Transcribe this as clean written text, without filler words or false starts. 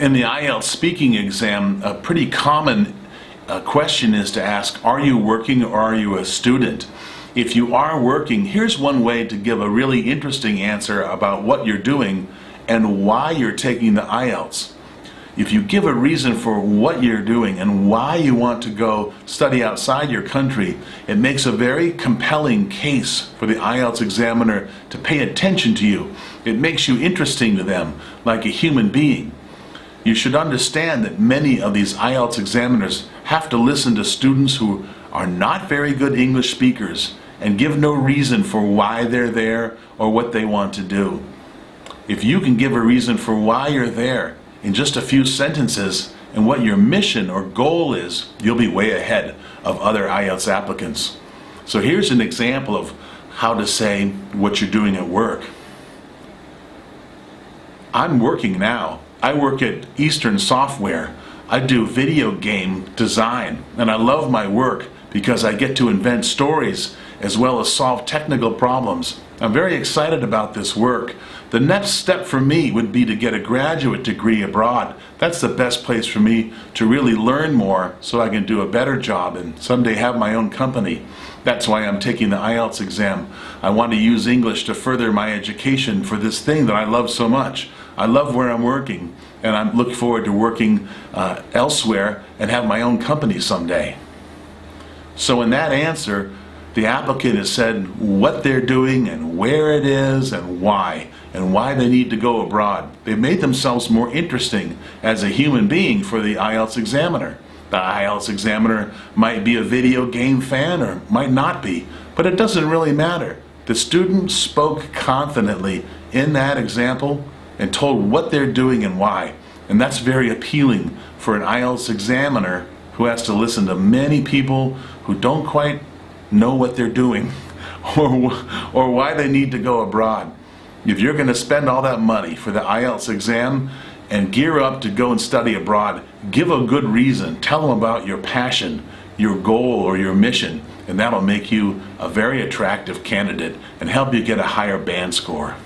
In the IELTS speaking exam, a pretty common question is to ask, are you working or are you a student? If you are working, here's one way to give a really interesting answer about what you're doing and why you're taking the IELTS. If you give a reason for what you're doing and why you want to go study outside your country, it makes a very compelling case for the IELTS examiner to pay attention to you. It makes you interesting to them, like a human being. You should understand that many of these IELTS examiners have to listen to students who are not very good English speakers and give no reason for why they're there or what they want to do. If you can give a reason for why you're there in just a few sentences and what your mission or goal is, you'll be way ahead of other IELTS applicants. So here's an example of how to say what you're doing at work. I'm working now. I work at Eastern Software. I do video game design, and I love my work because I get to invent stories as well as solve technical problems. I'm very excited about this work. The next step for me would be to get a graduate degree abroad. That's the best place for me to really learn more so I can do a better job and someday have my own company. That's why I'm taking the IELTS exam. I want to use English to further my education for this thing that I love so much. I love where I'm working, and I'm looking forward to working elsewhere and have my own company someday. So in that answer, the applicant has said what they're doing and where it is and why they need to go abroad. They've made themselves more interesting as a human being for the IELTS examiner. The IELTS examiner might be a video game fan or might not be, but it doesn't really matter. The student spoke confidently in that example and told what they're doing and why. And that's very appealing for an IELTS examiner who has to listen to many people who don't quite know what they're doing or why they need to go abroad. If you're going to spend all that money for the IELTS exam and gear up to go and study abroad, give a good reason. Tell them about your passion, your goal, or your mission, and that'll make you a very attractive candidate and help you get a higher band score.